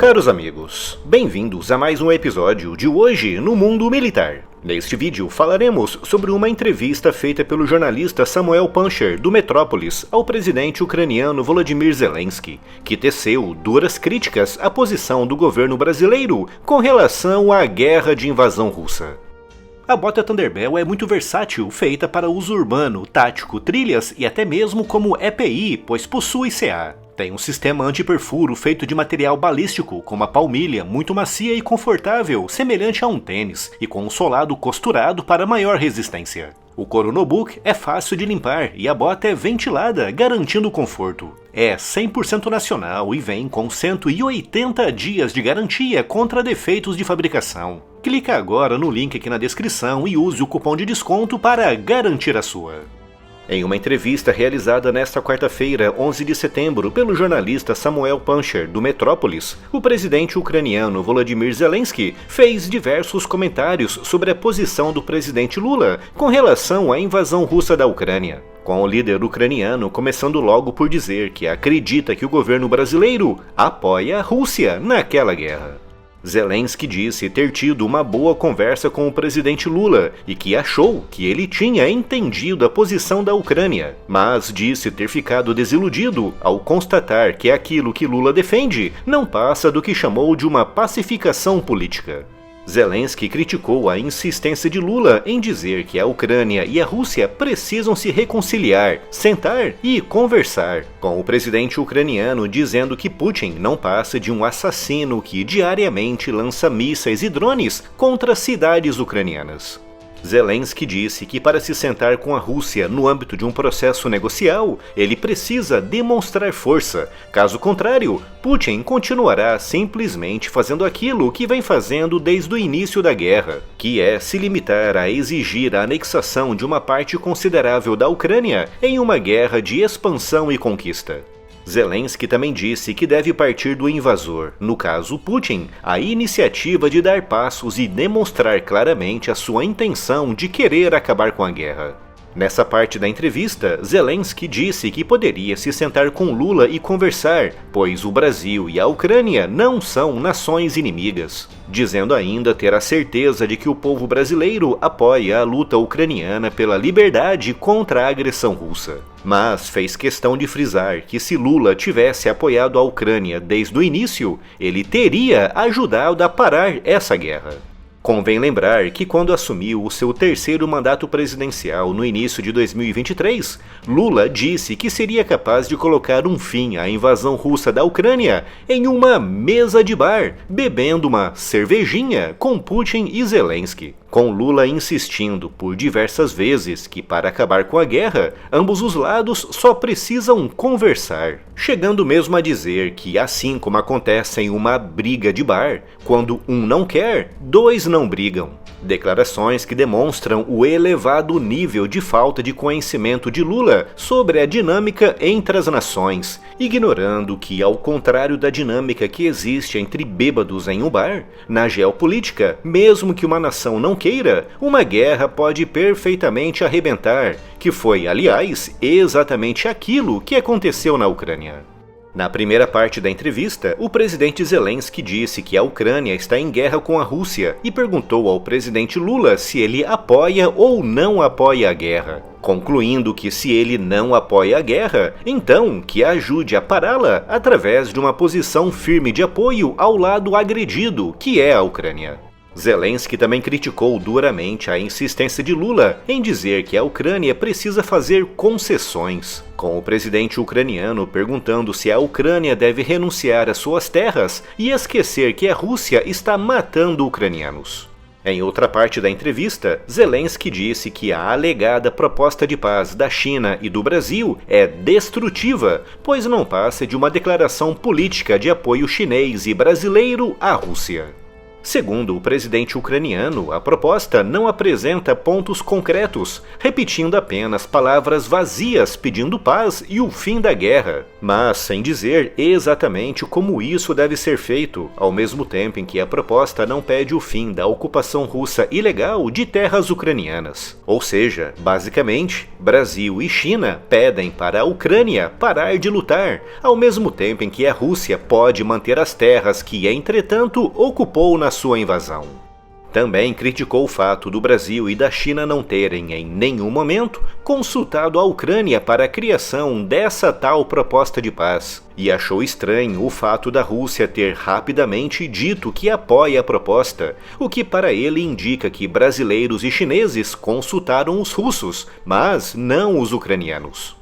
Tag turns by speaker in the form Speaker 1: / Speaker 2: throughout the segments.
Speaker 1: Caros amigos, bem-vindos a mais um episódio de Hoje no Mundo Militar. Neste vídeo falaremos sobre uma entrevista feita pelo jornalista Samuel Puncher, do Metrópolis, ao presidente ucraniano Volodymyr Zelensky, que teceu duras críticas à posição do governo brasileiro com relação à guerra de invasão russa. A bota Thunderbell é muito versátil, feita para uso urbano, tático, trilhas e até mesmo como EPI, pois possui CA. Tem um sistema anti-perfuro feito de material balístico, com uma palmilha muito macia e confortável, semelhante a um tênis, e com um solado costurado para maior resistência. O couro no book é fácil de limpar e a bota é ventilada, garantindo conforto. É 100% nacional e vem com 180 dias de garantia contra defeitos de fabricação. Clica agora no link aqui na descrição e use o cupom de desconto para garantir a sua. Em uma entrevista realizada nesta quarta-feira, 11 de setembro, pelo jornalista Samuel Puncher, do Metrópolis, o presidente ucraniano Volodymyr Zelensky fez diversos comentários sobre a posição do presidente Lula com relação à invasão russa da Ucrânia, com o líder ucraniano começando logo por dizer que acredita que o governo brasileiro apoia a Rússia naquela guerra. Zelensky disse ter tido uma boa conversa com o presidente Lula e que achou que ele tinha entendido a posição da Ucrânia, mas disse ter ficado desiludido ao constatar que aquilo que Lula defende não passa do que chamou de uma pacificação política. Zelensky criticou a insistência de Lula em dizer que a Ucrânia e a Rússia precisam se reconciliar, sentar e conversar, com o presidente ucraniano dizendo que Putin não passa de um assassino que diariamente lança mísseis e drones contra cidades ucranianas. Zelensky disse que para se sentar com a Rússia no âmbito de um processo negocial, ele precisa demonstrar força. Caso contrário, Putin continuará simplesmente fazendo aquilo que vem fazendo desde o início da guerra, que é se limitar a exigir a anexação de uma parte considerável da Ucrânia em uma guerra de expansão e conquista. Zelensky também disse que deve partir do invasor, no caso Putin, a iniciativa de dar passos e demonstrar claramente a sua intenção de querer acabar com a guerra. Nessa parte da entrevista, Zelensky disse que poderia se sentar com Lula e conversar, pois o Brasil e a Ucrânia não são nações inimigas, dizendo ainda ter a certeza de que o povo brasileiro apoia a luta ucraniana pela liberdade contra a agressão russa. Mas fez questão de frisar que se Lula tivesse apoiado a Ucrânia desde o início, ele teria ajudado a parar essa guerra. Convém lembrar que quando assumiu o seu terceiro mandato presidencial no início de 2023, Lula disse que seria capaz de colocar um fim à invasão russa da Ucrânia em uma mesa de bar, bebendo uma cervejinha com Putin e Zelensky, com Lula insistindo por diversas vezes que para acabar com a guerra, ambos os lados só precisam conversar, chegando mesmo a dizer que assim como acontece em uma briga de bar, quando um não quer, dois não brigam. Declarações que demonstram o elevado nível de falta de conhecimento de Lula sobre a dinâmica entre as nações, ignorando que, ao contrário da dinâmica que existe entre bêbados em um bar, na geopolítica, mesmo que uma nação não queira, uma guerra pode perfeitamente arrebentar, que foi, aliás, exatamente aquilo que aconteceu na Ucrânia. Na primeira parte da entrevista, o presidente Zelensky disse que a Ucrânia está em guerra com a Rússia e perguntou ao presidente Lula se ele apoia ou não apoia a guerra, concluindo que se ele não apoia a guerra, então que ajude a pará-la através de uma posição firme de apoio ao lado agredido, que é a Ucrânia. Zelensky também criticou duramente a insistência de Lula em dizer que a Ucrânia precisa fazer concessões, com o presidente ucraniano perguntando se a Ucrânia deve renunciar às suas terras e esquecer que a Rússia está matando ucranianos. Em outra parte da entrevista, Zelensky disse que a alegada proposta de paz da China e do Brasil é destrutiva, pois não passa de uma declaração política de apoio chinês e brasileiro à Rússia. Segundo o presidente ucraniano, a proposta não apresenta pontos concretos, repetindo apenas palavras vazias pedindo paz e o fim da guerra, mas sem dizer exatamente como isso deve ser feito, ao mesmo tempo em que a proposta não pede o fim da ocupação russa ilegal de terras ucranianas. Ou seja, basicamente, Brasil e China pedem para a Ucrânia parar de lutar, ao mesmo tempo em que a Rússia pode manter as terras que, entretanto, ocupou na sua invasão. Também criticou o fato do Brasil e da China não terem, em nenhum momento, consultado a Ucrânia para a criação dessa tal proposta de paz, e achou estranho o fato da Rússia ter rapidamente dito que apoia a proposta, o que para ele indica que brasileiros e chineses consultaram os russos, mas não os ucranianos.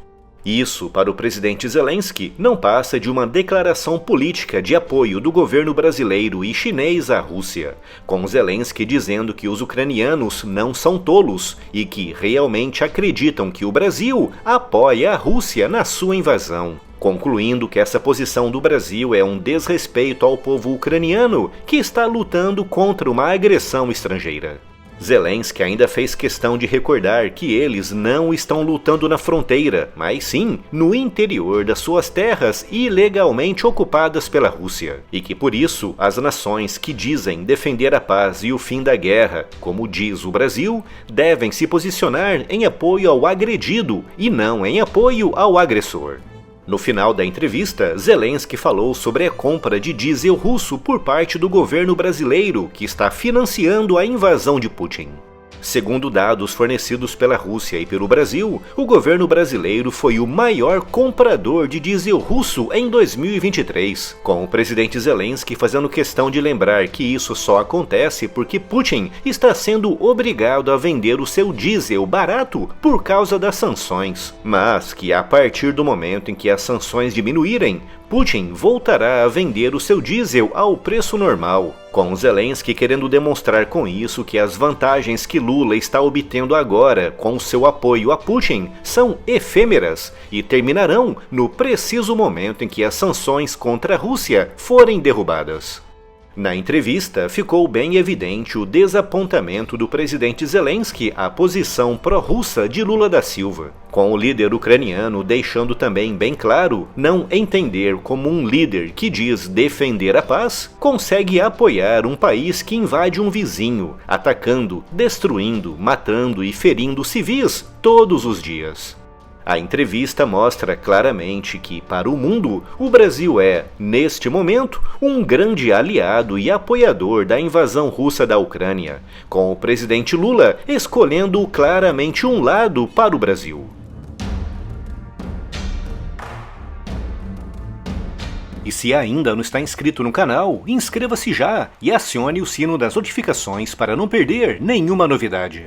Speaker 1: Isso, para o presidente Zelensky, não passa de uma declaração política de apoio do governo brasileiro e chinês à Rússia, com Zelensky dizendo que os ucranianos não são tolos e que realmente acreditam que o Brasil apoia a Rússia na sua invasão, concluindo que essa posição do Brasil é um desrespeito ao povo ucraniano que está lutando contra uma agressão estrangeira. Zelensky ainda fez questão de recordar que eles não estão lutando na fronteira, mas sim no interior das suas terras ilegalmente ocupadas pela Rússia, e que por isso as nações que dizem defender a paz e o fim da guerra, como diz o Brasil, devem se posicionar em apoio ao agredido e não em apoio ao agressor. No final da entrevista, Zelensky falou sobre a compra de diesel russo por parte do governo brasileiro, que está financiando a invasão de Putin. Segundo dados fornecidos pela Rússia e pelo Brasil, o governo brasileiro foi o maior comprador de diesel russo em 2023, com o presidente Zelensky fazendo questão de lembrar que isso só acontece porque Putin está sendo obrigado a vender o seu diesel barato por causa das sanções, mas que a partir do momento em que as sanções diminuírem, Putin voltará a vender o seu diesel ao preço normal, com Zelensky querendo demonstrar com isso que as vantagens que Lula está obtendo agora com seu apoio a Putin são efêmeras e terminarão no preciso momento em que as sanções contra a Rússia forem derrubadas. Na entrevista, ficou bem evidente o desapontamento do presidente Zelensky à posição pró-russa de Lula da Silva, com o líder ucraniano deixando também bem claro não entender como um líder que diz defender a paz consegue apoiar um país que invade um vizinho, atacando, destruindo, matando e ferindo civis todos os dias. A entrevista mostra claramente que, para o mundo, o Brasil é, neste momento, um grande aliado e apoiador da invasão russa da Ucrânia, com o presidente Lula escolhendo claramente um lado para o Brasil. E se ainda não está inscrito no canal, inscreva-se já e acione o sino das notificações para não perder nenhuma novidade.